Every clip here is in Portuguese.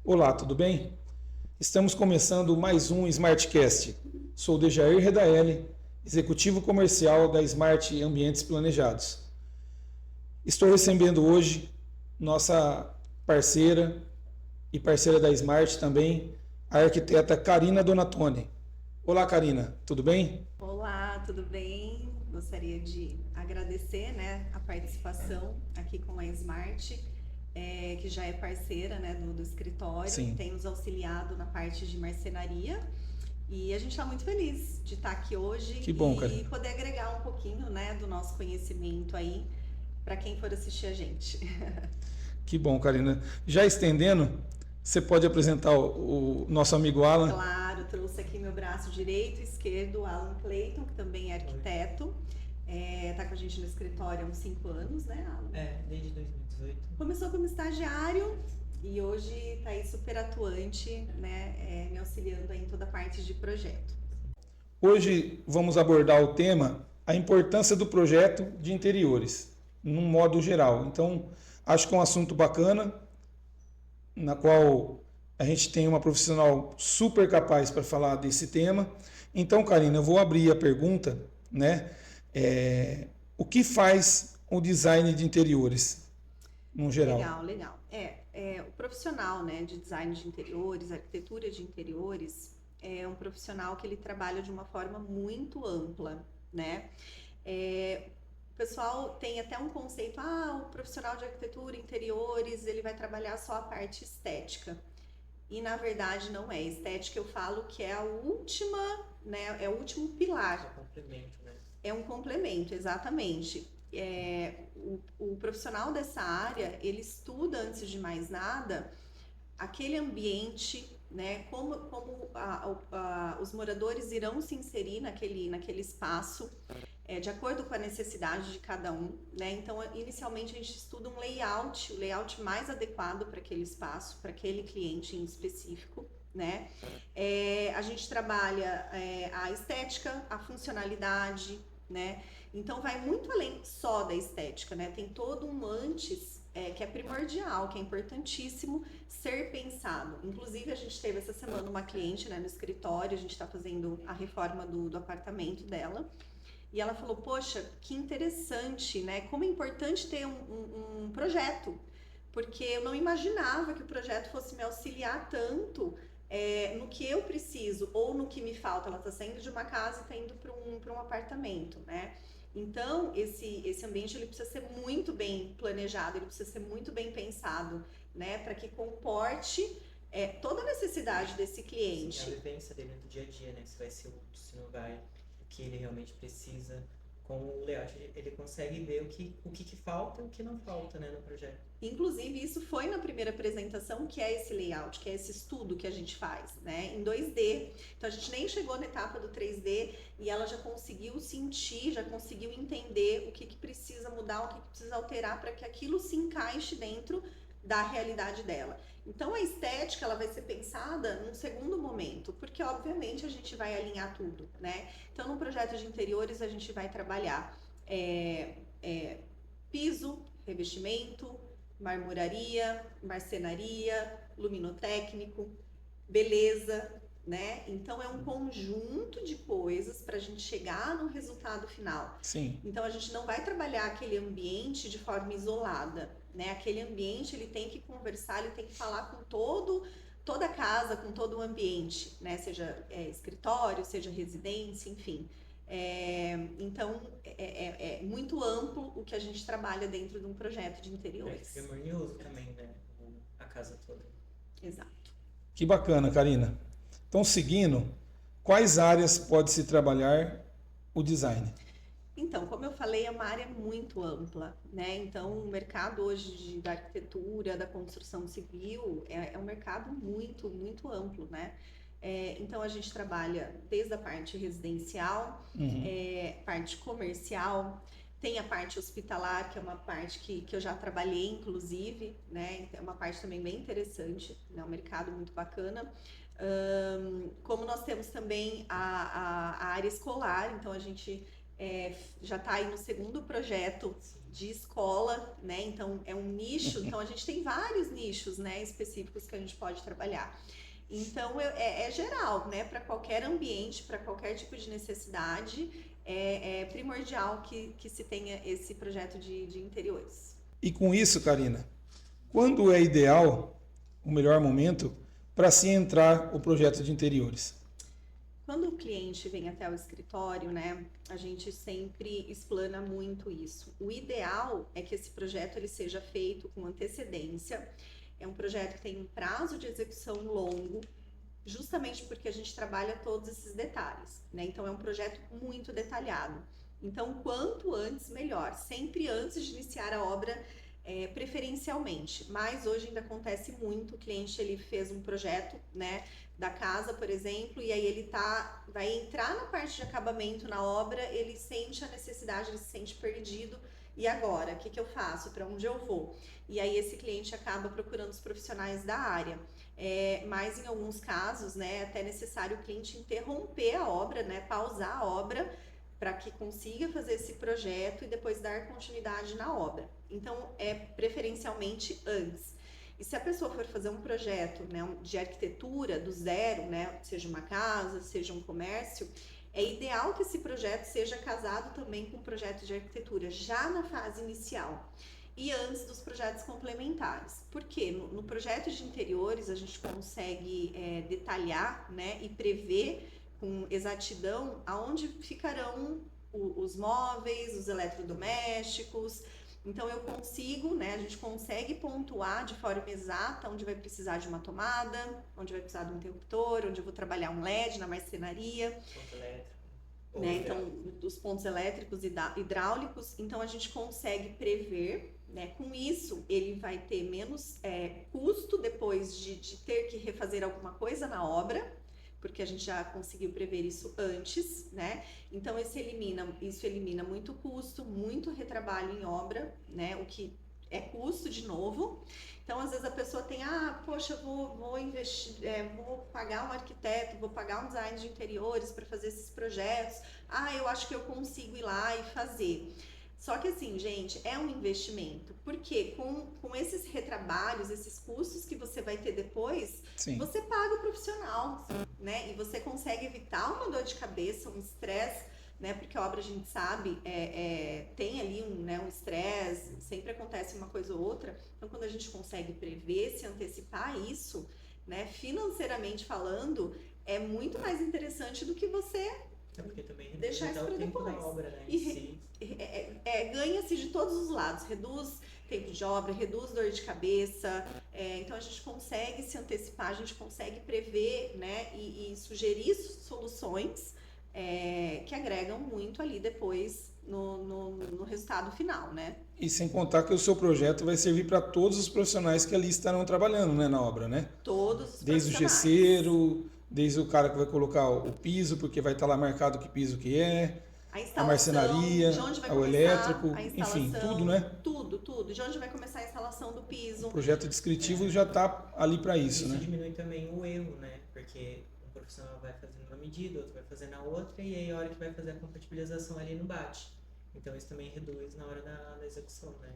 Olá, tudo bem? Estamos começando mais um Smartcast. Sou o Dejair Redaelli, executivo comercial da Smart Ambientes Planejados. Estou recebendo hoje nossa parceira e parceira da Smart também, a arquiteta Karina Donatoni. Olá, Karina, tudo bem? Olá, tudo bem? Gostaria de agradecer, né, a participação aqui com a Smart, que já é parceira, né, do escritório e Sim, tem nos auxiliado na parte de marcenaria. E a gente está muito feliz de estar aqui hoje que bom, e Karina. poder agregar um pouquinho, né, do nosso conhecimento aí para quem for assistir a gente. Que bom, Karina. Já estendendo, você pode apresentar o nosso amigo Alan? Claro, trouxe aqui meu braço direito e esquerdo, o Alan Clayton, que também é arquiteto. Tá com a gente no escritório há uns 5 anos, né, Alan? Desde 2018. Começou como estagiário e hoje está aí super atuante, né, me auxiliando aí em toda a parte de projeto. Hoje vamos abordar o tema a importância do projeto de interiores, num modo geral. Então, acho que é um assunto bacana, na qual a gente tem uma profissional super capaz para falar desse tema. Então, Karina, eu vou abrir a pergunta, né? O que faz o design de interiores, no geral? Legal, legal. O profissional, né, de design de interiores, arquitetura de interiores, é um profissional que ele trabalha de uma forma muito ampla, né? O pessoal tem até um conceito, o profissional de arquitetura, interiores, ele vai trabalhar só a parte estética. E na verdade não é. Estética eu falo que é a última, né? É o último pilar. É complemento, né? É um complemento, exatamente. O profissional dessa área, ele estuda antes de mais nada aquele ambiente, né? Como os moradores irão se inserir naquele espaço, de acordo com a necessidade de cada um, né? Então, inicialmente a gente estuda um layout, o layout mais adequado para aquele espaço, para aquele cliente em específico, né? A gente trabalha a estética, a funcionalidade, né? Então vai muito além só da estética, né? Tem todo um antes que é primordial, que é importantíssimo ser pensado. Inclusive a gente teve essa semana uma cliente, né, no escritório, a gente está fazendo a reforma do apartamento dela. E ela falou, poxa, que interessante, né? Como é importante ter um projeto, porque eu não imaginava que o projeto fosse me auxiliar tanto no que eu preciso ou no que me falta. Ela está saindo de uma casa e está indo para um apartamento, né? Então, esse ambiente ele precisa ser muito bem planejado, ele precisa ser muito bem pensado, né? Para que comporte toda a necessidade desse cliente. Sim, a vivência dele do dia a dia, né? Se vai ser útil, se não vai, o que ele realmente precisa. Com o layout, ele consegue ver o que falta e o que não falta, né, no projeto. Inclusive, isso foi na primeira apresentação, que é esse layout, que é esse estudo que a gente faz, né, em 2D. Então, a gente nem chegou na etapa do 3D e ela já conseguiu sentir, já conseguiu entender o que precisa mudar, o que precisa alterar para que aquilo se encaixe dentro da realidade dela. Então, a estética ela vai ser pensada num segundo momento, porque obviamente a gente vai alinhar tudo, né? Então, no projeto de interiores a gente vai trabalhar piso, revestimento, marmoraria, marcenaria, luminotécnico, beleza, né? Então é um conjunto de coisas para a gente chegar no resultado final. Sim. Então a gente não vai trabalhar aquele ambiente de forma isolada, né? Aquele ambiente ele tem que conversar, ele tem que falar com toda a casa, com todo o ambiente, né? Seja escritório, seja residência, enfim. Então é muito amplo o que a gente trabalha dentro de um projeto de interiores. Fica harmonioso também, né? A casa toda. Exato. Que bacana, Karina. Então, seguindo, quais áreas pode-se trabalhar o design? Então, como eu falei, é uma área muito ampla, né? Então, o mercado hoje da arquitetura, da construção civil, é um mercado muito, muito amplo, né? Então, a gente trabalha desde a parte residencial, parte comercial, tem a parte hospitalar, que é uma parte que eu já trabalhei, inclusive, né? É uma parte também bem interessante, né? Um mercado muito bacana. Como nós temos também a área escolar, então a gente já está aí no segundo projeto de escola, né? Então é um nicho, então a gente tem vários nichos, né, específicos que a gente pode trabalhar. Então é geral, né? Para qualquer ambiente, para qualquer tipo de necessidade, é primordial que se tenha esse projeto de interiores. E com isso, Karina, quando é ideal, o melhor momento, para se entrar o projeto de interiores? Quando o cliente vem até o escritório, né, a gente sempre explana muito isso. O ideal é que esse projeto ele seja feito com antecedência. É um projeto que tem um prazo de execução longo, justamente porque a gente trabalha todos esses detalhes, né? Então é um projeto muito detalhado. Então, quanto antes, melhor. Sempre antes de iniciar a obra, preferencialmente. Mas hoje ainda acontece muito. O cliente ele fez um projeto, né, da casa, por exemplo, e aí ele vai entrar na parte de acabamento na obra, ele sente a necessidade, ele se sente perdido. E agora, o que eu faço? Para onde eu vou? E aí esse cliente acaba procurando os profissionais da área. Mas em alguns casos, né, é até necessário o cliente interromper a obra, né, pausar a obra para que consiga fazer esse projeto e depois dar continuidade na obra. Então, preferencialmente antes. E se a pessoa for fazer um projeto, né, de arquitetura do zero, né, seja uma casa, seja um comércio, é ideal que esse projeto seja casado também com o projeto de arquitetura, já na fase inicial e antes dos projetos complementares. Porque no projeto de interiores a gente consegue detalhar, né, e prever com exatidão aonde ficarão os móveis, os eletrodomésticos. Então eu consigo, né, a gente consegue pontuar de forma exata onde vai precisar de uma tomada, onde vai precisar de um interruptor, onde eu vou trabalhar um LED na marcenaria. Ponto elétrico. Né, então, dos pontos elétricos e hidráulicos, então a gente consegue prever, né, com isso ele vai ter menos custo depois de ter que refazer alguma coisa na obra, porque a gente já conseguiu prever isso antes, né? Então isso elimina muito custo, muito retrabalho em obra, né? O que é custo de novo. Então às vezes a pessoa tem, poxa, vou investir, vou pagar um arquiteto, vou pagar um design de interiores para fazer esses projetos. Eu acho que eu consigo ir lá e fazer. Só que assim, gente, é um investimento, porque com esses retrabalhos, esses custos que você vai ter depois, Sim. Você paga o profissional, né? E você consegue evitar uma dor de cabeça, um estresse, né? Porque a obra, a gente sabe, tem ali um estresse, sempre acontece uma coisa ou outra. Então, quando a gente consegue prever, se antecipar isso, né? Financeiramente falando, é muito mais interessante do que você porque também deixar isso para tempo depois. da obra, né, ganha-se de todos os lados, reduz tempo de obra, reduz dor de cabeça, então a gente consegue se antecipar, a gente consegue prever, né, e sugerir soluções que agregam muito ali depois no resultado final, né? E sem contar que o seu projeto vai servir para todos os profissionais que ali estarão trabalhando, né, na obra, né? Todos os Desde o gesseiro, desde o cara que vai colocar o piso, porque vai estar lá marcado que piso que é, a marcenaria, o elétrico, enfim, tudo, né? Tudo. De onde vai começar a instalação do piso. O projeto descritivo já está ali para isso, né? Isso diminui também o erro, né? Porque um profissional vai fazendo uma medida, outro vai fazer na outra, e aí a hora que vai fazer a compatibilização ali não bate. Então isso também reduz na hora da execução, né?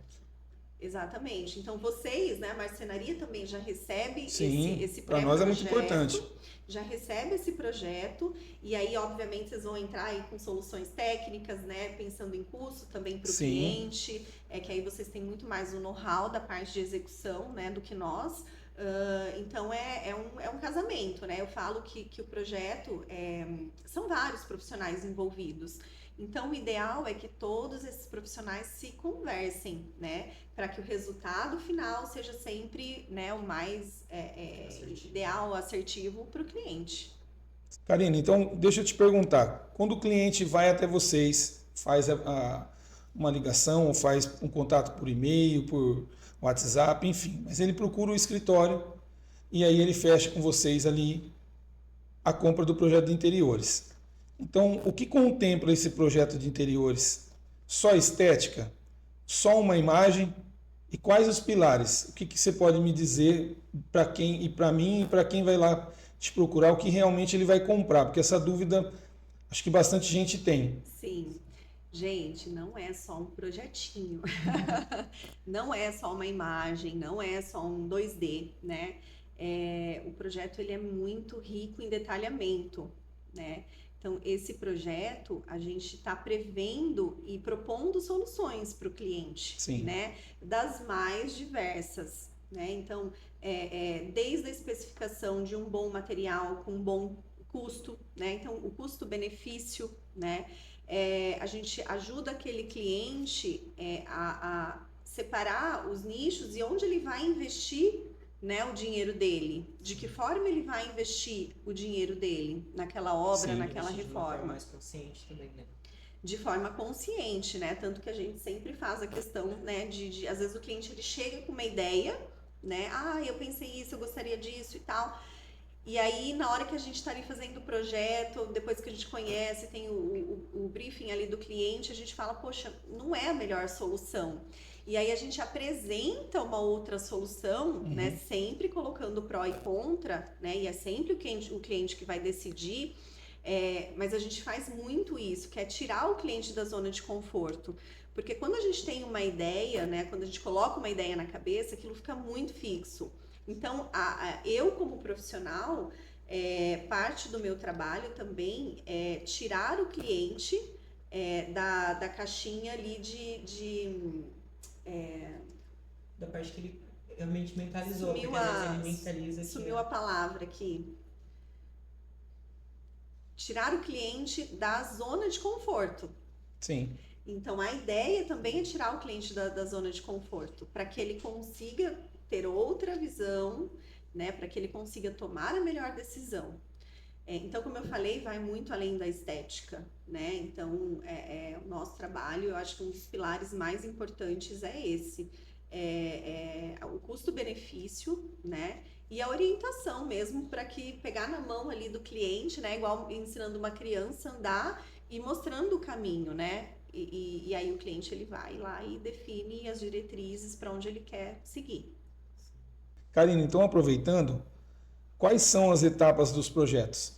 Exatamente. Então vocês, né, a marcenaria também já recebe esse para nós é muito importante. Já recebe esse projeto e aí, obviamente, vocês vão entrar aí com soluções técnicas, né, pensando em custo também para o cliente, que aí vocês têm muito mais o know-how da parte de execução, né, do que nós. Então é um casamento, né? Eu falo que o projeto são vários profissionais envolvidos. Então, o ideal é que todos esses profissionais se conversem, né? Para que o resultado final seja sempre, né, o mais ideal, assertivo para o cliente. Karina, então deixa eu te perguntar. Quando o cliente vai até vocês, faz uma ligação, ou faz um contato por e-mail, por WhatsApp, enfim, mas ele procura o escritório e aí ele fecha com vocês ali a compra do projeto de interiores. Então, o que contempla esse projeto de interiores? Só estética? Só uma imagem? E quais os pilares? O que você pode me dizer para quem, e para mim, e para quem vai lá te procurar, o que realmente ele vai comprar? Porque essa dúvida, acho que bastante gente tem. Sim. Gente, não é só um projetinho, não é só uma imagem, não é só um 2D, né? O projeto ele é muito rico em detalhamento, né? Então, esse projeto a gente está prevendo e propondo soluções para o cliente, Sim. né? Das mais diversas, né? Então, desde a especificação de um bom material com um bom custo, né? Então, o custo-benefício, né? A gente ajuda aquele cliente a separar os nichos e onde ele vai investir, né, o dinheiro dele, de que forma ele vai investir o dinheiro dele naquela obra, Sim, naquela Investir de uma forma reforma. mais consciente também, né? De forma consciente, né? Tanto que a gente sempre faz a questão, né, de às vezes o cliente ele chega com uma ideia, né? Ah, eu pensei isso, eu gostaria disso e tal. E aí, na hora que a gente está ali fazendo o projeto, depois que a gente conhece, tem o briefing ali do cliente, a gente fala, poxa, não é a melhor solução. E aí a gente apresenta uma outra solução, né? Sempre colocando pró e contra, né? E é sempre o cliente que vai decidir. Mas a gente faz muito isso, que é tirar o cliente da zona de conforto. Porque quando a gente tem uma ideia, né? Quando a gente coloca uma ideia na cabeça, aquilo fica muito fixo. Então, eu como profissional, parte do meu trabalho também é tirar o cliente da caixinha ali Da parte que ele realmente mentalizou, Sumiu porque às vezes ele mentaliza que... sumiu a palavra aqui. Tirar o cliente da zona de conforto. Sim. Então, a ideia também é tirar o cliente da zona de conforto, para que ele consiga ter outra visão, né? Para que ele consiga tomar a melhor decisão. Então, como eu falei, vai muito além da estética, né? Então, o nosso trabalho, eu acho que um dos pilares mais importantes é esse. O custo-benefício, né? E a orientação mesmo, para que pegar na mão ali do cliente, né? Igual ensinando uma criança a andar e mostrando o caminho, né? E aí o cliente ele vai lá e define as diretrizes para onde ele quer seguir. Karine, então aproveitando, quais são as etapas dos projetos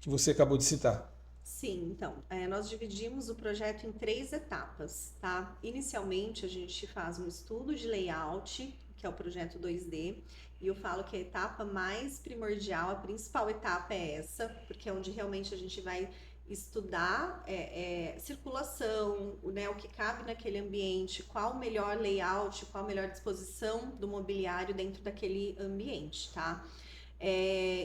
que você acabou de citar? Sim, então, nós dividimos o projeto em 3 etapas, tá? Inicialmente, a gente faz um estudo de layout, que é o projeto 2D, e eu falo que a etapa mais primordial, a principal etapa é essa, porque é onde realmente a gente vai estudar circulação, né, o que cabe naquele ambiente, qual o melhor layout, qual a melhor disposição do mobiliário dentro daquele ambiente, tá?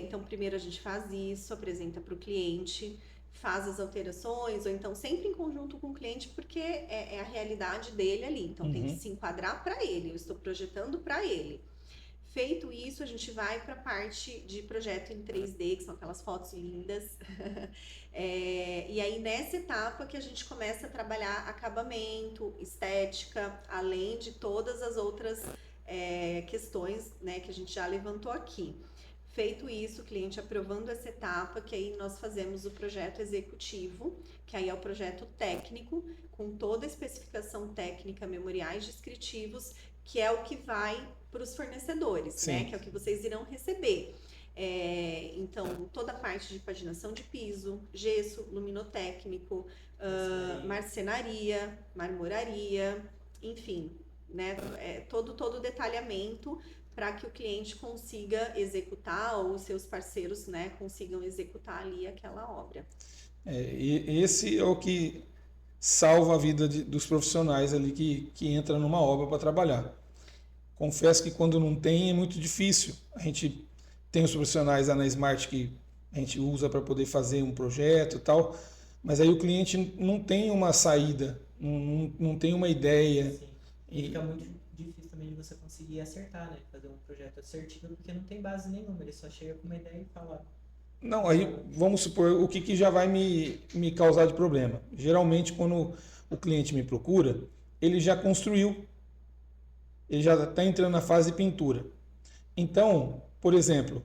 Então, primeiro a gente faz isso, apresenta para o cliente, faz as alterações, ou então sempre em conjunto com o cliente, porque é a realidade dele ali. Então, tem que se enquadrar para ele, eu estou projetando para ele. Feito isso, a gente vai para a parte de projeto em 3D, que são aquelas fotos lindas. E aí, nessa etapa que a gente começa a trabalhar acabamento, estética, além de todas as outras questões, né, que a gente já levantou aqui. Feito isso, o cliente aprovando essa etapa, que aí nós fazemos o projeto executivo, que aí é o projeto técnico, com toda a especificação técnica, memoriais descritivos, que é o que vai para os fornecedores, né? Que é o que vocês irão receber. Então, toda a parte de paginação de piso, gesso, luminotécnico, marcenaria, marmoraria, enfim, né? Todo o detalhamento para que o cliente consiga executar ou os seus parceiros, né, consigam executar ali aquela obra. E esse é o que salva a vida dos profissionais ali que entram numa obra para trabalhar. Confesso que quando não tem é muito difícil. A gente tem os profissionais lá na Smart que a gente usa para poder fazer um projeto e tal, mas aí o cliente não tem uma saída, não tem uma ideia. Sim. E fica muito difícil também de você conseguir acertar, né? Fazer um projeto assertivo, porque não tem base nenhuma, ele só chega com uma ideia e fala... Não, aí vamos supor o que já vai me causar de problema. Geralmente, quando o cliente me procura, ele já construiu, ele já está entrando na fase de pintura. Então, por exemplo,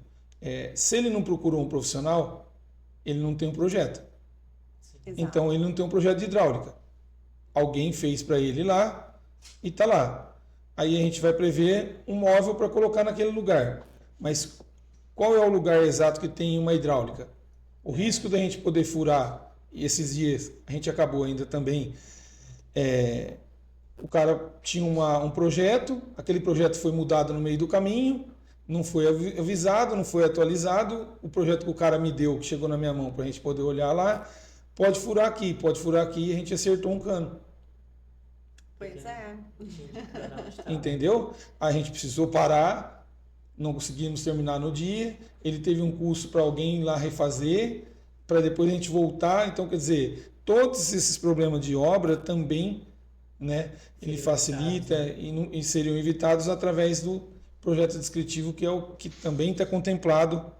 se ele não procurou um profissional, ele não tem um projeto. Então, ele não tem um projeto de hidráulica. Alguém fez para ele lá e está lá. Aí a gente vai prever um móvel para colocar naquele lugar. Mas qual é o lugar exato que tem uma hidráulica? O risco da gente poder furar e esses dias a gente acabou ainda também, o cara tinha um projeto, aquele projeto foi mudado no meio do caminho, não foi avisado, não foi atualizado, o projeto que o cara me deu, que chegou na minha mão para a gente poder olhar lá, pode furar aqui, e a gente acertou um cano. Pois é. Entendeu? A gente precisou parar, não conseguimos terminar no dia, ele teve um custo para alguém ir lá refazer, para depois a gente voltar. Então, quer dizer, todos esses problemas de obra também, né, ele facilita e seriam evitados através do projeto descritivo, que é o que também está contemplado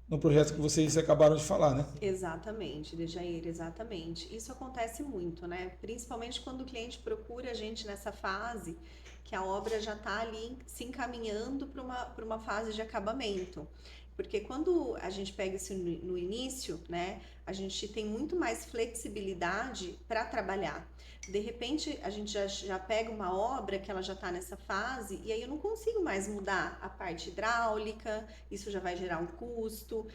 no projeto que vocês acabaram de falar, né? Exatamente, Dejair, exatamente. Isso acontece muito, né? Principalmente quando o cliente procura a gente nessa fase, que a obra já está ali se encaminhando para uma fase de acabamento. Porque quando a gente pega isso no início, né, a gente tem muito mais flexibilidade para trabalhar. De repente, a gente já pega uma obra que ela já está nessa fase e aí eu não consigo mais mudar a parte hidráulica, isso já vai gerar um custo.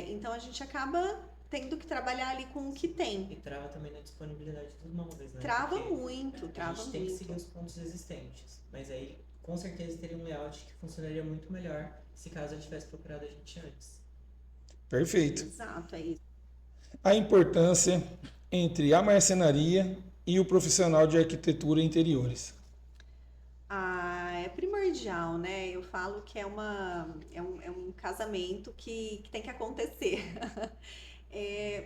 Então, a gente acaba tendo que trabalhar ali com o que tem. E trava também na disponibilidade dos móveis, né? Trava Porque muito, trava a gente tem que seguir muito. os pontos existentes. Mas aí, com certeza, teria um layout que funcionaria muito melhor se caso ele tivesse procurado a gente antes. Perfeito. Exato, é isso. A importância entre a marcenaria e o profissional de arquitetura e interiores. É primordial, né? Eu falo que é um casamento que tem que acontecer.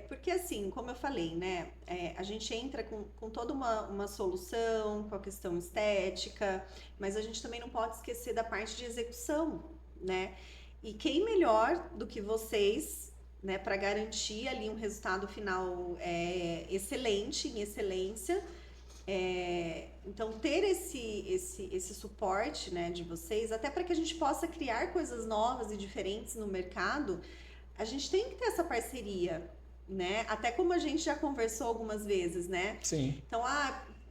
Porque assim, como eu falei, né? A gente entra com toda uma solução, com a questão estética, mas a gente também não pode esquecer da parte de execução, né? E quem melhor do que vocês, né, para garantir ali um resultado final excelente, em excelência. Então, ter esse suporte, né, de vocês, até para que a gente possa criar coisas novas e diferentes no mercado, a gente tem que ter essa parceria, né? Até como a gente já conversou algumas vezes, né? Sim. Então,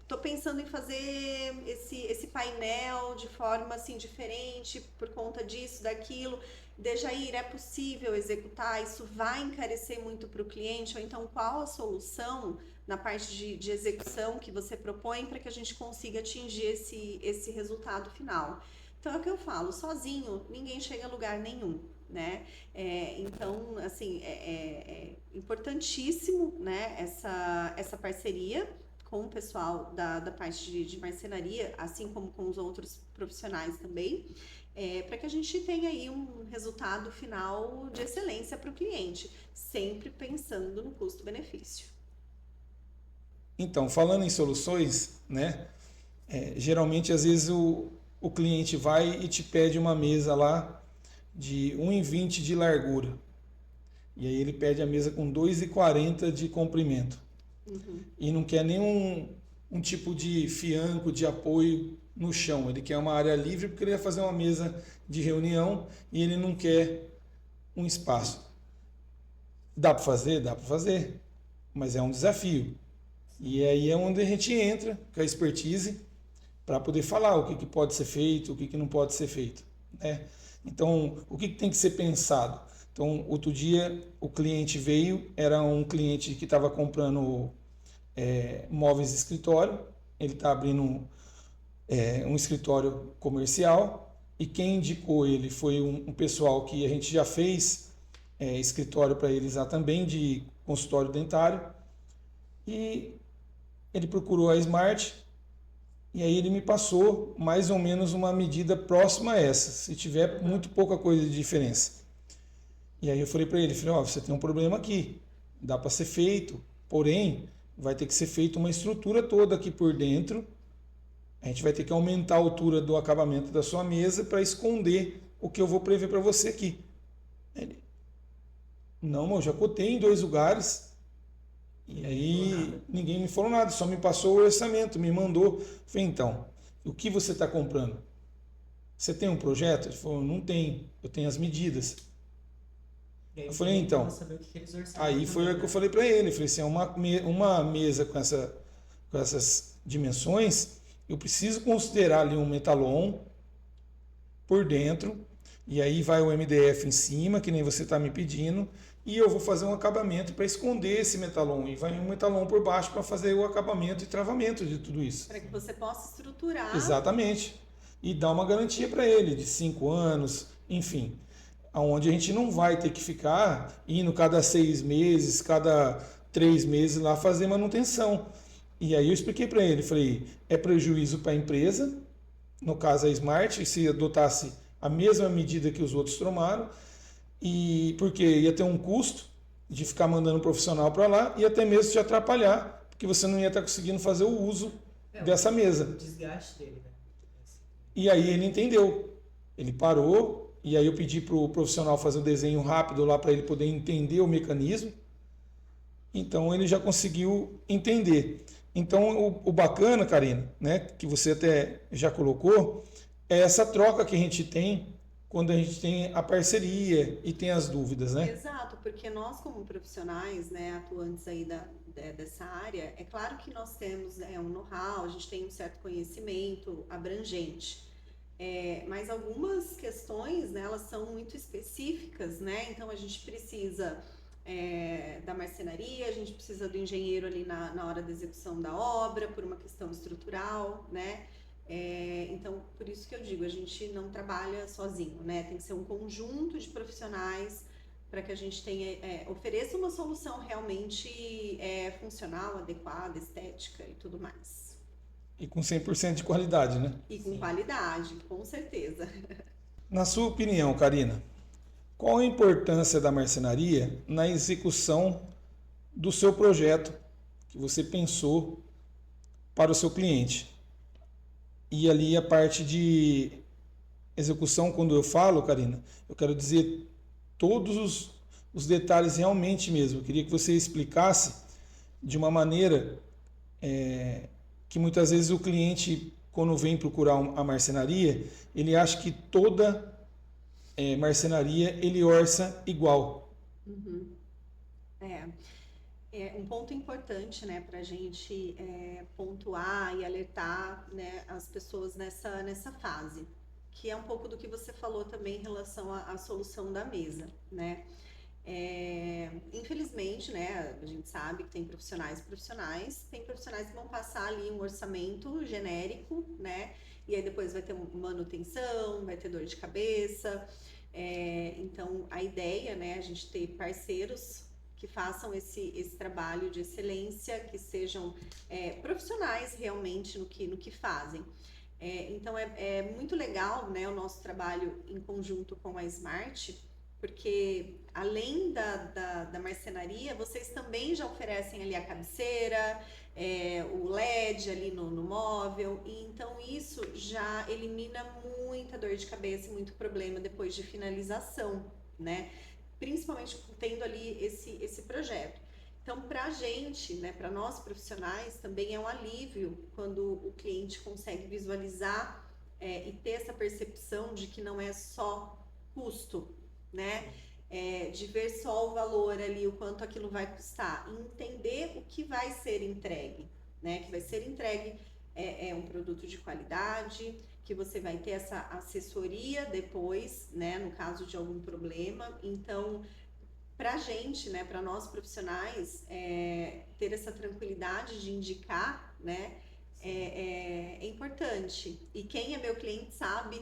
tô pensando em fazer esse painel de forma assim diferente por conta disso, daquilo. Dejair, é possível executar? Isso vai encarecer muito para o cliente? Ou então, qual a solução na parte de execução que você propõe para que a gente consiga atingir esse resultado final? Então, é o que eu falo, sozinho ninguém chega a lugar nenhum, né? Então, assim, é importantíssimo, né, essa parceria com o pessoal da parte de marcenaria, assim como com os outros profissionais também, para que a gente tenha aí um resultado final de excelência para o cliente, sempre pensando no custo-benefício. Então, falando em soluções, né? Geralmente, às vezes, o cliente vai e te pede uma mesa lá de 1,20 de largura. E aí ele pede a mesa com 2,40 de comprimento. Uhum. E não quer nenhum tipo de fianco, de apoio no chão. Ele quer uma área livre porque ele vai fazer uma mesa de reunião e ele não quer um espaço. Dá para fazer? Dá para fazer. Mas é um desafio. E aí é onde a gente entra com a expertise para poder falar o que pode ser feito, o que não pode ser feito, né? Então, o que tem que ser pensado? Então, outro dia o cliente veio, era um cliente que estava comprando móveis de escritório, ele está abrindo um escritório comercial e quem indicou ele foi um pessoal que a gente já fez escritório para eles lá também, de consultório dentário, e ele procurou a Smart e aí ele me passou mais ou menos uma medida próxima a essa, se tiver muito pouca coisa de diferença. E aí eu falei para ele, você tem um problema aqui, dá para ser feito, porém vai ter que ser feita uma estrutura toda aqui por dentro, a gente vai ter que aumentar a altura do acabamento da sua mesa para esconder o que eu vou prever para você aqui. Ele, não, eu já cotei em 2 lugares, e aí ninguém me falou nada, só me passou o orçamento, me mandou. Eu falei, então, o que você está comprando? Você tem um projeto? Ele falou, não tenho, eu tenho as medidas. Eu falei, então, aí foi o que eu falei para ele, eu falei assim, uma mesa com essas dimensões, eu preciso considerar ali um metalon por dentro, e aí vai o MDF em cima, que nem você está me pedindo, e eu vou fazer um acabamento para esconder esse metalon, e vai um metalon por baixo para fazer o acabamento e travamento de tudo isso. Para que você possa estruturar. Exatamente. E dar uma garantia para ele de 5 anos, enfim, aonde a gente não vai ter que ficar indo cada 6 meses, cada 3 meses lá fazer manutenção. E aí eu expliquei para ele, falei, é prejuízo para a empresa, no caso a Smart, se adotasse a mesma medida que os outros tomaram, e porque ia ter um custo de ficar mandando um profissional para lá e até mesmo te atrapalhar, porque você não ia estar conseguindo fazer o uso dessa mesa. O desgaste dele, né? E aí ele entendeu, ele parou, e aí eu pedi para o profissional fazer um desenho rápido lá para ele poder entender o mecanismo, então ele já conseguiu entender. Então o bacana, Karina, né, que você até já colocou, é essa troca que a gente tem quando a gente tem a parceria e tem as dúvidas, né? Exato, porque nós como profissionais, né, atuantes aí dessa área, é claro que nós temos um know-how, a gente tem um certo conhecimento abrangente, mas algumas questões, né, elas são muito específicas, né, então a gente precisa da marcenaria, a gente precisa do engenheiro ali na hora da execução da obra, por uma questão estrutural, né? Então, por isso que eu digo, a gente não trabalha sozinho, né? Tem que ser um conjunto de profissionais para que a gente ofereça uma solução realmente funcional, adequada, estética e tudo mais. E com 100% de qualidade, né? E com qualidade, com certeza. Na sua opinião, Karina, qual a importância da marcenaria na execução do seu projeto que você pensou para o seu cliente? E ali a parte de execução, quando eu falo, Karina, eu quero dizer todos os detalhes realmente mesmo. Eu queria que você explicasse de uma maneira que muitas vezes o cliente, quando vem procurar a marcenaria, ele acha que toda marcenaria ele orça igual. Uhum. Um ponto importante, né, para a gente pontuar e alertar, né, as pessoas nessa fase, que é um pouco do que você falou também em relação à solução da mesa, né? Infelizmente, né, a gente sabe que tem profissionais, tem profissionais que vão passar ali um orçamento genérico, né? E aí depois vai ter manutenção, vai ter dor de cabeça. Então, a ideia, né, a gente ter parceiros que façam esse trabalho de excelência, que sejam profissionais realmente no que fazem. Então, é muito legal, né, o nosso trabalho em conjunto com a Smart, porque além da marcenaria, vocês também já oferecem ali a cabeceira, o LED ali no móvel, e então isso já elimina muita dor de cabeça e muito problema depois de finalização, né? Principalmente tendo ali esse projeto. Então, para a gente, né, para nós profissionais, também é um alívio quando o cliente consegue visualizar e ter essa percepção de que não é só custo, né? De ver só o valor ali, o quanto aquilo vai custar, e entender o que vai ser entregue, né? Que vai ser entregue um produto de qualidade, que você vai ter essa assessoria depois, né? No caso de algum problema. Então, pra gente, né? Para nós profissionais, ter essa tranquilidade de indicar, né? É importante. E quem é meu cliente sabe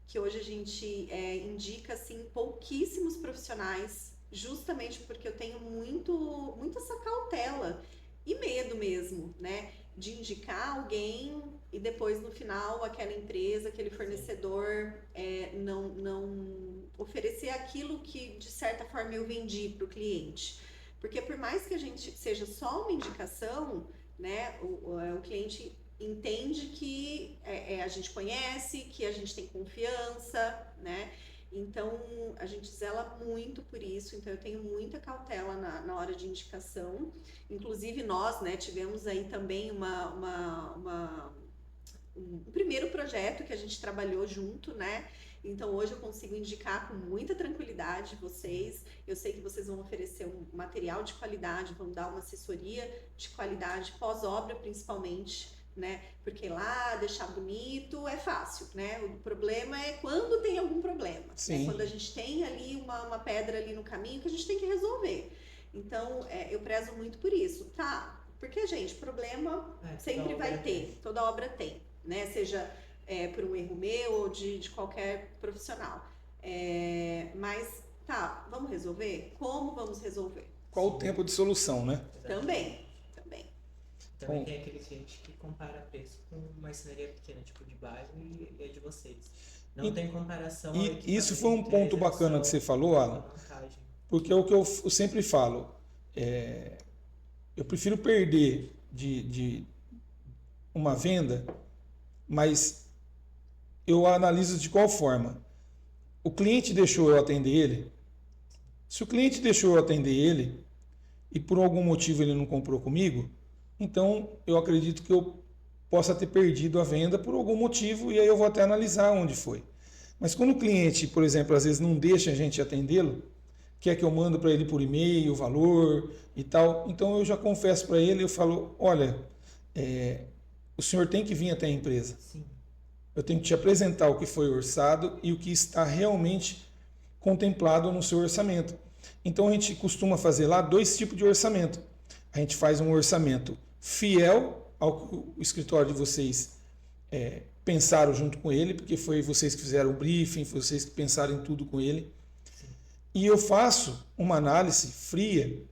que hoje a gente indica assim pouquíssimos profissionais, justamente porque eu tenho muito essa cautela e medo mesmo, né, de indicar alguém e depois no final aquela empresa, aquele fornecedor não oferecer aquilo que de certa forma eu vendi para o cliente, porque por mais que a gente seja só uma indicação, né, o cliente entende que a gente conhece, que a gente tem confiança, né? Então, a gente zela muito por isso, então eu tenho muita cautela na hora de indicação. Inclusive, nós, né, tivemos aí também um primeiro projeto que a gente trabalhou junto, né? Então, hoje eu consigo indicar com muita tranquilidade vocês. Eu sei que vocês vão oferecer um material de qualidade, vão dar uma assessoria de qualidade, pós-obra principalmente, né? Porque lá deixar bonito é fácil, né? O problema é quando tem algum problema. Sim. Né? Quando a gente tem ali uma pedra ali no caminho que a gente tem que resolver. Então, eu prezo muito por isso. Tá, porque, gente, problema sempre vai ter, toda obra tem, né? Seja por um erro meu ou de qualquer profissional. Mas, tá, vamos resolver? Como vamos resolver? Qual o tempo de solução, né? Também. Também tem aquele cliente que compara preço com uma marcenaria pequena, tipo de bairro e a de vocês. Não tem comparação. E isso foi um ponto bacana que você falou, Alan, porque é o que eu sempre falo. Eu prefiro perder de uma venda, mas eu analiso de qual forma. O cliente deixou eu atender ele. Se o cliente deixou eu atender ele e por algum motivo ele não comprou comigo, então eu acredito que eu possa ter perdido a venda por algum motivo e aí eu vou até analisar onde foi. Mas quando o cliente, por exemplo, às vezes não deixa a gente atendê-lo, quer que eu mando para ele por e-mail o valor e tal, então eu já confesso para ele, eu falo, olha, o senhor tem que vir até a empresa. Sim. Eu tenho que te apresentar o que foi orçado e o que está realmente contemplado no seu orçamento. Então a gente costuma fazer lá 2 tipos de orçamento. A gente faz um orçamento fiel ao que o escritório de vocês pensaram junto com ele, porque foi vocês que fizeram o briefing, foi vocês que pensaram em tudo com ele. Sim. E eu faço uma análise fria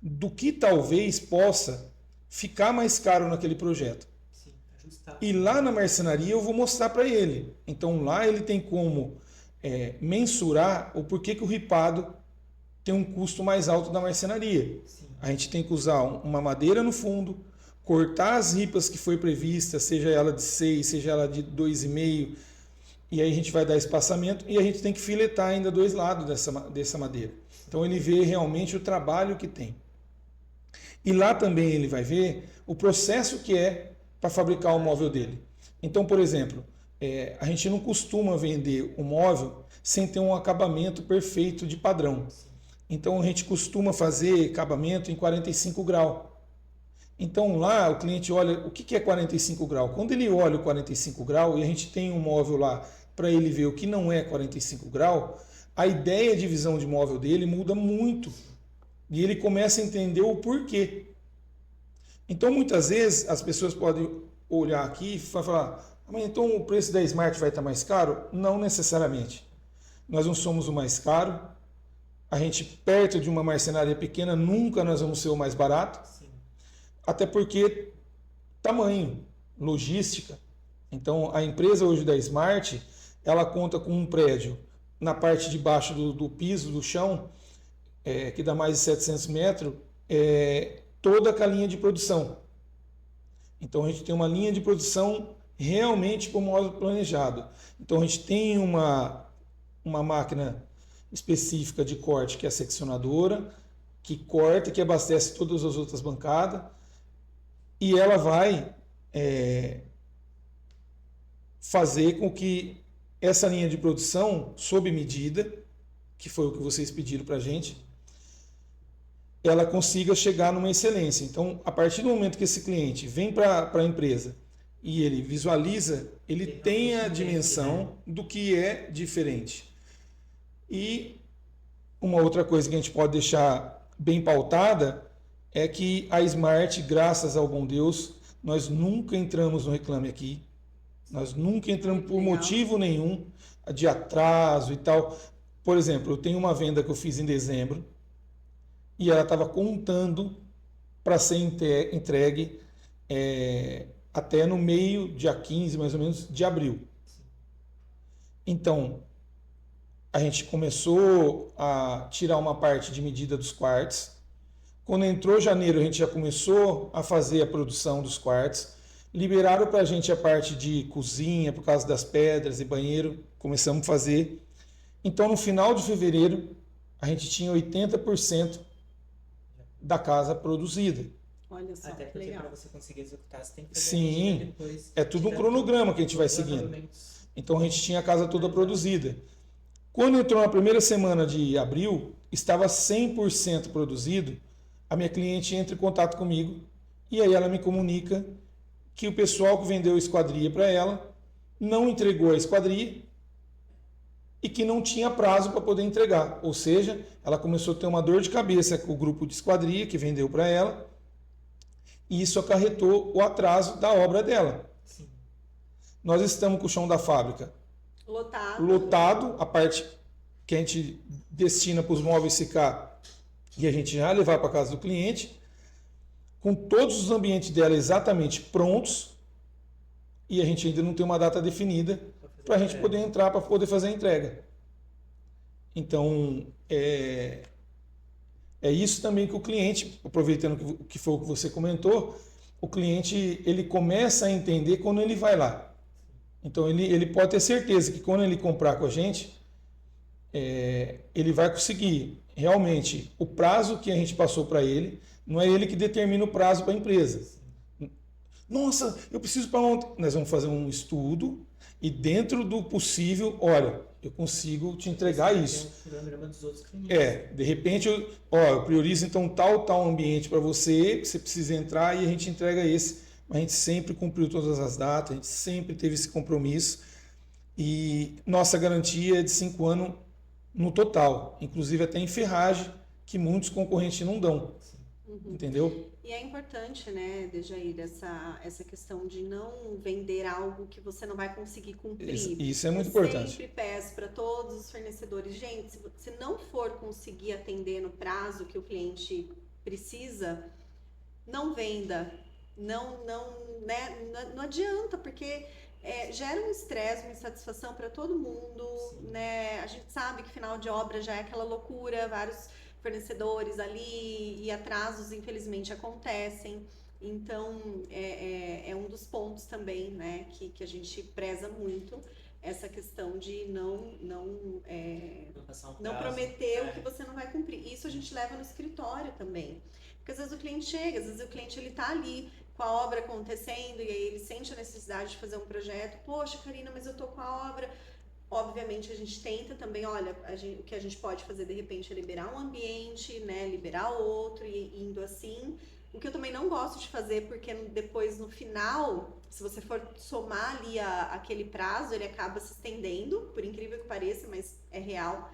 do que talvez possa ficar mais caro naquele projeto. Sim, ajustar. E lá na marcenaria eu vou mostrar para ele. Então lá ele tem como mensurar o porquê que o ripado tem um custo mais alto da marcenaria. Sim. A gente tem que usar uma madeira no fundo, cortar as ripas que foi prevista, seja ela de 6, seja ela de 2,5, e aí a gente vai dar espaçamento e a gente tem que filetar ainda 2 lados dessa madeira. Então ele vê realmente o trabalho que tem. E lá também ele vai ver o processo que é para fabricar o móvel dele. Então, por exemplo, a gente não costuma vender o móvel sem ter um acabamento perfeito de padrão. Então a gente costuma fazer acabamento em 45 graus. Então lá o cliente olha o que é 45 graus. Quando ele olha o 45 graus e a gente tem um móvel lá para ele ver o que não é 45 graus, a ideia de visão de móvel dele muda muito. E ele começa a entender o porquê. Então muitas vezes as pessoas podem olhar aqui e falar, mas então o preço da Smart vai estar mais caro? Não necessariamente. Nós não somos o mais caro. A gente, perto de uma marcenaria pequena, nunca nós vamos ser o mais barato. Sim. Até porque tamanho, logística. Então, a empresa hoje da Smart, ela conta com um prédio na parte de baixo do piso, do chão, que dá mais de 700 metros, toda a linha de produção. Então, a gente tem uma linha de produção realmente com modo planejado. Então, a gente tem uma máquina específica de corte, que é a seccionadora, que corta e que abastece todas as outras bancadas, e ela vai fazer com que essa linha de produção, sob medida, que foi o que vocês pediram para a gente, ela consiga chegar numa excelência. Então, a partir do momento que esse cliente vem para a empresa e ele visualiza, ele tem a dimensão do que é diferente. E uma outra coisa que a gente pode deixar bem pautada é que a Smart, graças ao bom Deus, nós nunca entramos no Reclame Aqui. Nós nunca entramos por motivo nenhum de atraso e tal. Por exemplo, eu tenho uma venda que eu fiz em dezembro e ela estava contando para ser entregue até no meio, dia 15, mais ou menos, de abril. Então, a gente começou a tirar uma parte de medida dos quartos. Quando entrou janeiro, a gente já começou a fazer a produção dos quartos. Liberaram para a gente a parte de cozinha, por causa das pedras e banheiro. Começamos a fazer. Então, no final de fevereiro, a gente tinha 80% da casa produzida. Olha só, até porque legal. para você conseguir executar, você tem que fazer Sim, depois. é tudo um cronograma que a gente vai seguindo. Então, a gente tinha a casa toda produzida. Quando entrou na primeira semana de abril, estava 100% produzido, a minha cliente entra em contato comigo e aí ela me comunica que o pessoal que vendeu a esquadria para ela não entregou a esquadria e que não tinha prazo para poder entregar. Ou seja, ela começou a ter uma dor de cabeça com o grupo de esquadria que vendeu para ela, e isso acarretou o atraso da obra dela. Sim. Nós estamos com o chão da fábrica lotado, a parte que a gente destina para os móveis ficar e a gente já levar para casa do cliente, com todos os ambientes dela exatamente prontos, e a gente ainda não tem uma data definida para a gente poder entrar, para poder fazer a entrega. Então, é isso também que o cliente, aproveitando que foi o que você comentou, o cliente ele começa a entender quando ele vai lá. Então, ele pode ter certeza que quando ele comprar com a gente, ele vai conseguir realmente o prazo que a gente passou para ele, não é ele que determina o prazo para a empresa. Nossa, eu preciso para ontem. Nós vamos fazer um estudo e dentro do possível, olha, eu consigo te entregar isso. De repente, eu priorizo então tal ambiente para você precisa entrar e a gente entrega esse. A gente sempre cumpriu todas as datas, a gente sempre teve esse compromisso e nossa garantia é de 5 anos no total, inclusive até em ferragem, que muitos concorrentes não dão. Uhum. Entendeu? E é importante, né, Dejair, essa questão de não vender algo que você não vai conseguir cumprir. Isso é muito importante. Eu sempre peço para todos os fornecedores, gente, se não for conseguir atender no prazo que o cliente precisa, não venda. Não adianta, porque gera um estresse, uma insatisfação para todo mundo, né? A gente sabe que final de obra já é aquela loucura, vários fornecedores ali e atrasos infelizmente acontecem. Então é um dos pontos também, né, que a gente preza muito, essa questão de não prometer o que você não vai cumprir. Isso a gente leva no escritório também, porque às vezes o cliente chega, às vezes o cliente ele tá ali com a obra acontecendo e aí ele sente a necessidade de fazer um projeto. Poxa, Karina, mas eu tô com a obra. Obviamente a gente tenta também, olha, o que a gente pode fazer de repente é liberar um ambiente, né, liberar outro e indo assim. O que eu também não gosto de fazer, porque depois no final, se você for somar ali aquele prazo, ele acaba se estendendo, por incrível que pareça, mas é real.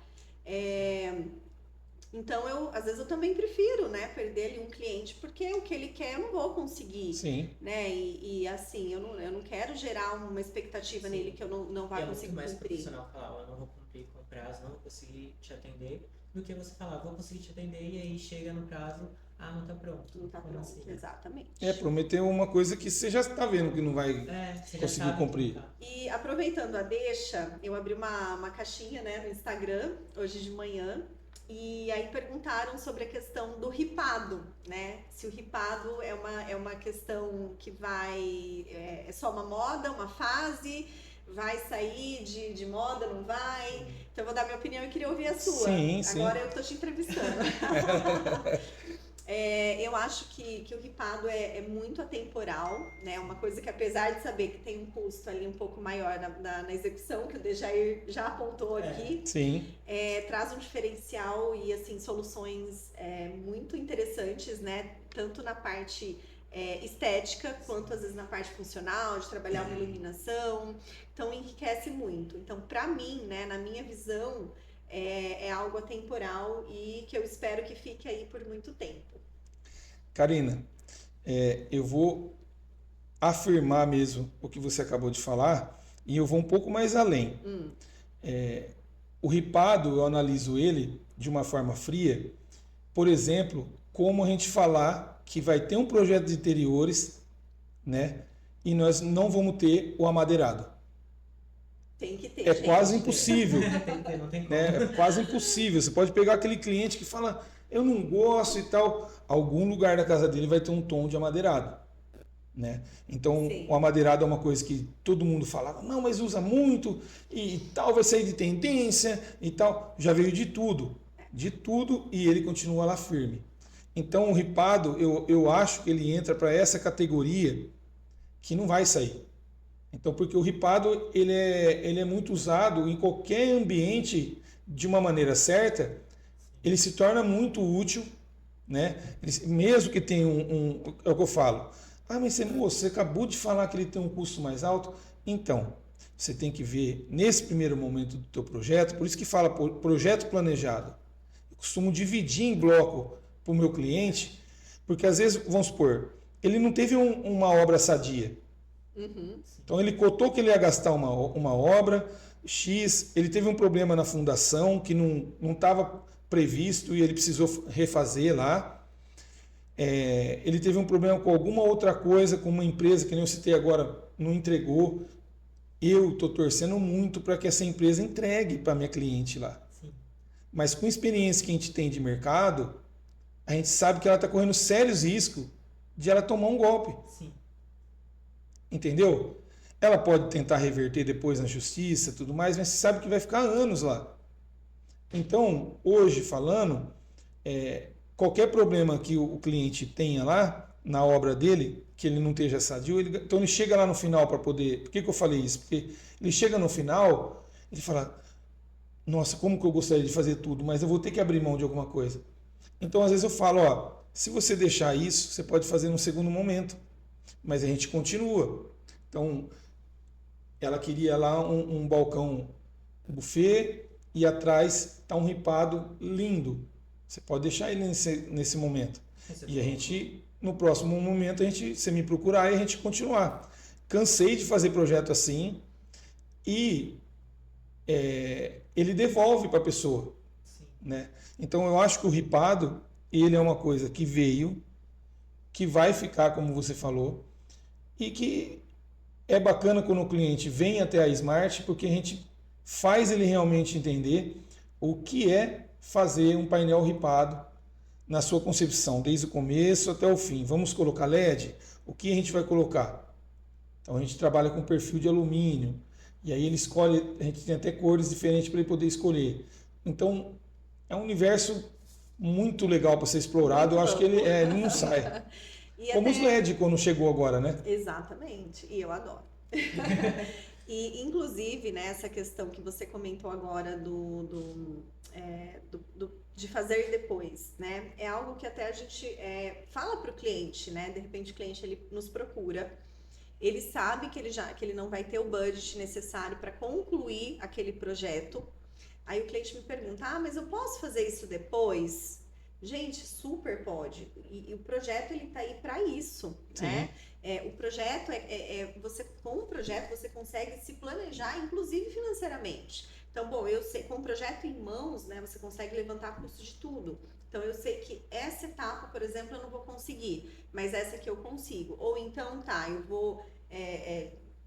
Então, às vezes eu também prefiro, né, perder ali um cliente, porque o que ele quer eu não vou conseguir. Sim. Né? E assim, eu não quero gerar uma expectativa nele que eu não vai conseguir cumprir. É muito mais profissional falar, eu não vou cumprir com o prazo, não vou conseguir te atender, do que você falar, vou conseguir te atender e aí chega no prazo, não tá pronto. Não tá pronto, assim, exatamente. Prometer uma coisa que você já está vendo que não vai conseguir cumprir. Tá. E aproveitando a deixa, eu abri uma caixinha, né, no Instagram, hoje de manhã, e aí perguntaram sobre a questão do ripado, né? Se o ripado é uma questão que é só uma moda, uma fase, vai sair de moda, não vai? Então eu vou dar minha opinião e queria ouvir a sua. Sim. Agora eu tô te entrevistando. Eu acho que o ripado é muito atemporal, né? Uma coisa que, apesar de saber que tem um custo ali um pouco maior na execução, que o Dejair já apontou aqui, traz um diferencial e assim, soluções muito interessantes, né? Tanto na parte estética, quanto às vezes na parte funcional, de trabalhar uma iluminação. Então enriquece muito. Então, para mim, né, na minha visão, é algo atemporal e que eu espero que fique aí por muito tempo. Karina, eu vou afirmar mesmo o que você acabou de falar e eu vou um pouco mais além. O ripado, eu analiso ele de uma forma fria, por exemplo, como a gente falar que vai ter um projeto de interiores, né, e nós não vamos ter o amadeirado. Tem que ter. Quase impossível. Não tem como. É quase impossível. Você pode pegar aquele cliente que fala, eu não gosto e tal. Algum lugar da casa dele vai ter um tom de amadeirado, né? Então, o amadeirado é uma coisa que todo mundo falava, não, mas usa muito e tal, vai sair de tendência e tal. Já veio de tudo, e ele continua lá firme. Então, o ripado, eu acho que ele entra para essa categoria que não vai sair. Então, porque o ripado ele é muito usado em qualquer ambiente de uma maneira certa, ele se torna muito útil, né? Mesmo que tenha é o que eu falo, Ah, mas você acabou de falar que ele tem um custo mais alto. Então, você tem que ver nesse primeiro momento do teu projeto, por isso que fala projeto planejado. Eu costumo dividir em bloco para o meu cliente, porque às vezes, vamos supor, ele não teve uma obra sadia. Uhum. Então ele cotou que ele ia gastar uma obra X, ele teve um problema na fundação que não estava previsto e ele precisou refazer lá. Ele teve um problema com alguma outra coisa, com uma empresa que nem eu citei agora, não entregou. Eu estou torcendo muito para que essa empresa entregue para minha cliente lá. Sim. Mas com a experiência que a gente tem de mercado, a gente sabe que ela está correndo sérios riscos de ela tomar um golpe. Sim. Entendeu? Ela pode tentar reverter depois na justiça, tudo mais, mas você sabe que vai ficar anos lá. Então, hoje falando, qualquer problema que o cliente tenha lá na obra dele, que ele não esteja sadio, então ele chega lá no final para poder. Por que eu falei isso? Porque ele chega no final, ele fala: nossa, como que eu gostaria de fazer tudo, mas eu vou ter que abrir mão de alguma coisa. Então, às vezes eu falo: ó, se você deixar isso, você pode fazer num segundo momento, mas a gente continua. Então, ela queria lá um balcão buffet e atrás está um ripado lindo. Você pode deixar ele nesse momento. E a gente, no próximo momento, você me procurar e a gente continuar. Cansei de fazer projeto assim e ele devolve para a pessoa. Né? Então eu acho que o ripado, ele é uma coisa que veio, que vai ficar, como você falou, e que é bacana quando o cliente vem até a Smart, porque a gente faz ele realmente entender o que é fazer um painel ripado na sua concepção, desde o começo até o fim. Vamos colocar LED? O que a gente vai colocar? Então a gente trabalha com perfil de alumínio, e aí ele escolhe, a gente tem até cores diferentes para ele poder escolher. Então é um universo muito legal para ser explorado, eu acho que ele não sai. Como os LED quando chegou agora, né? Exatamente, e eu adoro. E, inclusive, né, essa questão que você comentou agora de fazer depois, né? É algo que até a gente fala para o cliente, né? De repente o cliente ele nos procura, ele sabe que ele não vai ter o budget necessário para concluir aquele projeto. Aí o cliente me pergunta: ah, mas eu posso fazer isso depois? Gente, super pode. E o projeto ele tá aí para isso, Sim. né? O projeto você com o projeto você consegue se planejar, inclusive financeiramente. Então, bom, eu sei, com o projeto em mãos, né, você consegue levantar custo de tudo. Então, eu sei que essa etapa, por exemplo, eu não vou conseguir, mas essa aqui eu consigo. Ou então, tá, eu vou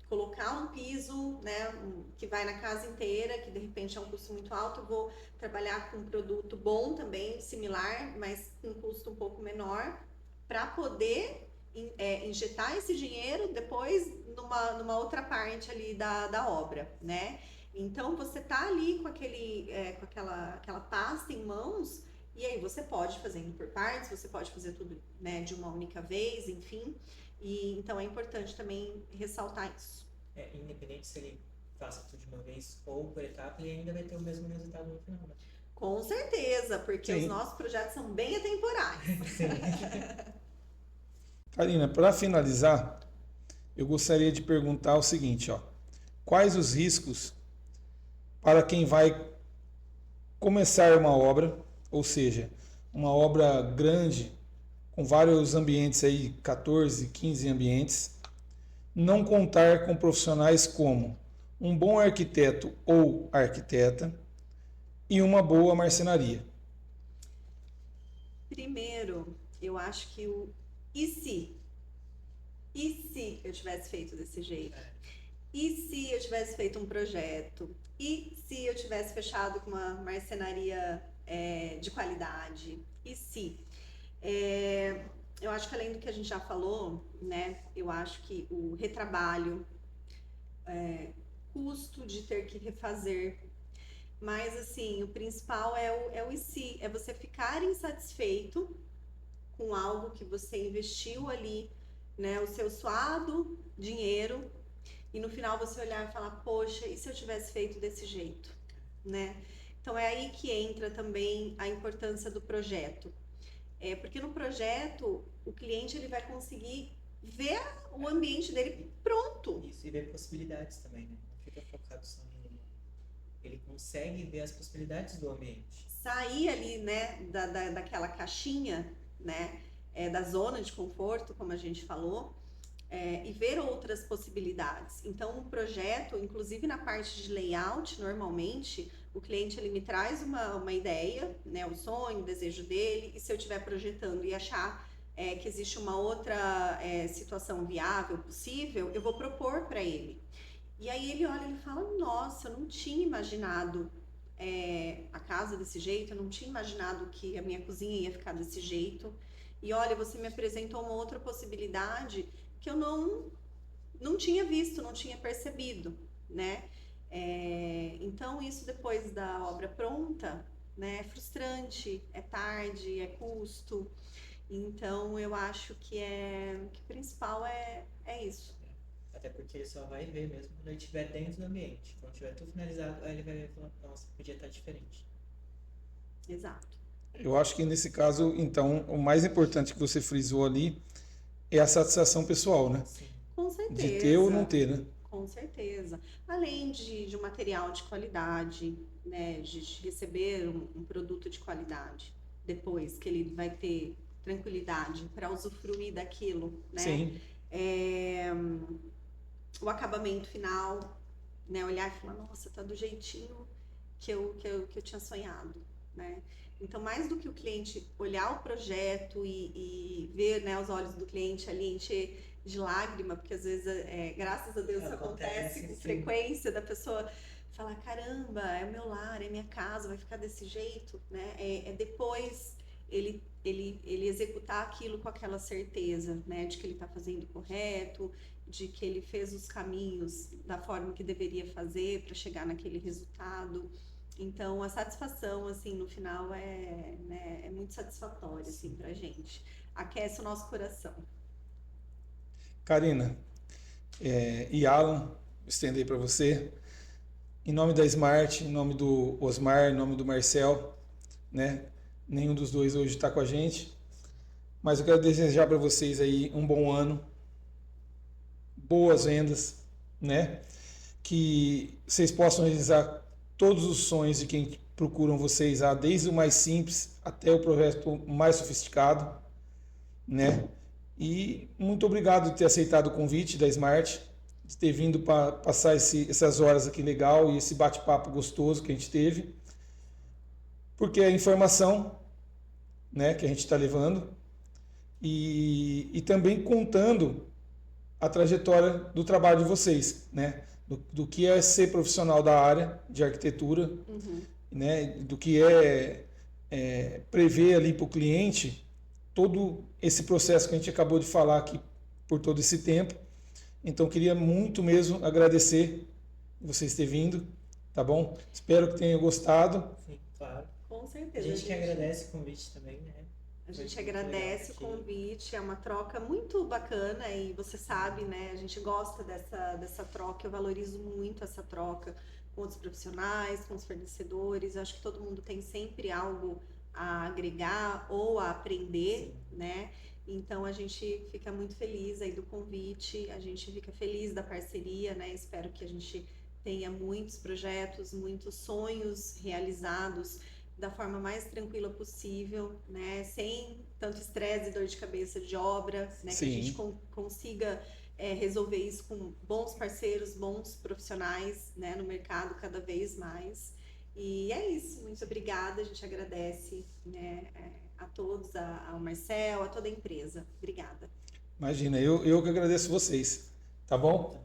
colocar um piso, né, que vai na casa inteira, que de repente é um custo muito alto, eu vou trabalhar com um produto bom também, similar, mas com um custo um pouco menor, para poder injetar esse dinheiro depois numa outra parte ali da obra, né? Então você tá ali com aquela pasta em mãos, e aí você pode fazer por partes, você pode fazer tudo, né, de uma única vez, enfim. E então é importante também ressaltar isso. Independente se ele faça tudo de uma vez ou por etapa, ele ainda vai ter o mesmo resultado no final, né? Com certeza, porque Sim. os nossos projetos são bem atemporais. Karina, para finalizar, eu gostaria de perguntar o seguinte, ó: quais os riscos para quem vai começar uma obra, ou seja, uma obra grande, com vários ambientes aí, 14, 15 ambientes, não contar com profissionais como um bom arquiteto ou arquiteta e uma boa marcenaria? Primeiro, eu acho que e se? E se eu tivesse feito desse jeito? E se eu tivesse feito um projeto? E se eu tivesse fechado com uma marcenaria de qualidade? E se? Eu acho que além do que a gente já falou, né? Eu acho que o retrabalho, custo de ter que refazer, mas assim, o principal é o e se, é você ficar insatisfeito com algo que você investiu ali, né? O seu suado dinheiro, e no final você olhar e falar: poxa, e se eu tivesse feito desse jeito, né? Então é aí que entra também a importância do projeto. Porque no projeto o cliente ele vai conseguir ver o ambiente dele pronto. Isso, e ver possibilidades também, né? Não fica focado só no... Ele consegue ver as possibilidades do ambiente. Sair ali, né, daquela caixinha, né, da zona de conforto, como a gente falou, e ver outras possibilidades. Então, o projeto, inclusive na parte de layout, normalmente, o cliente ele me traz uma ideia, né, o sonho, o desejo dele, e se eu estiver projetando e achar que existe uma outra situação viável, possível, eu vou propor para ele. E aí ele olha e fala, nossa, eu não tinha imaginado a casa desse jeito, eu não tinha imaginado que a minha cozinha ia ficar desse jeito. E olha, você me apresentou uma outra possibilidade que eu não tinha visto, não tinha percebido, né? Então isso depois da obra pronta, né, é frustrante, é tarde, é custo. Então eu acho que o principal é isso. Até porque ele só vai ver mesmo quando ele estiver dentro do ambiente. Quando tiver tudo finalizado, aí ele vai falar, nossa, podia estar diferente. Exato. Eu acho que nesse caso, então, o mais importante que você frisou ali é a satisfação pessoal, né? Sim. Com certeza. De ter ou não ter, né? Com certeza. Além de um material de qualidade, né? De receber um produto de qualidade. Depois que ele vai ter tranquilidade para usufruir daquilo, né? Sim. O acabamento final, né? Olhar e falar, nossa, tá do jeitinho que eu tinha sonhado, né? Então, mais do que o cliente olhar o projeto e ver, né, os olhos do cliente ali encher de lágrima, porque às vezes, graças a Deus, isso acontece com frequência, da pessoa falar, caramba, é o meu lar, é minha casa, vai ficar desse jeito, né? Depois ele executar aquilo com aquela certeza, né, de que ele está fazendo correto, de que ele fez os caminhos da forma que deveria fazer para chegar naquele resultado. Então, a satisfação, assim, no final né, é muito satisfatória, assim, pra gente. Aquece o nosso coração. Karina e Alan, estender para você, em nome da Smart, em nome do Osmar, em nome do Marcel, né? Nenhum dos dois hoje está com a gente, mas eu quero desejar para vocês aí um bom ano, boas vendas, né? Que vocês possam realizar todos os sonhos de quem procuram vocês, desde o mais simples até o projeto mais sofisticado, né? E muito obrigado por ter aceitado o convite da Smart, de ter vindo para passar essas horas aqui legal e esse bate-papo gostoso que a gente teve, porque é informação, né, que a gente está levando e também contando a trajetória do trabalho de vocês, né? Do que é ser profissional da área de arquitetura, né? Do que prever ali para o cliente todo esse processo que a gente acabou de falar aqui por todo esse tempo. Então, queria muito mesmo agradecer vocês terem vindo, tá bom? Espero que tenham gostado. Sim, claro. Com certeza. A gente que agradece o convite também, né? A gente agradece o convite, é uma troca muito bacana e você sabe, né? A gente gosta dessa troca, eu valorizo muito essa troca com os profissionais, com os fornecedores. Eu acho que todo mundo tem sempre algo a agregar ou a aprender, né? Então a gente fica muito feliz aí do convite, a gente fica feliz da parceria, né? Espero que a gente tenha muitos projetos, muitos sonhos realizados da forma mais tranquila possível, né? Sem tanto estresse e dor de cabeça de obra, né? Sim. Que a gente consiga resolver isso com bons parceiros, bons profissionais, né? No mercado cada vez mais. E é isso, muito obrigada, a gente agradece, né, a todos, ao Marcel, a toda a empresa. Obrigada. Imagina, eu que agradeço vocês, tá bom?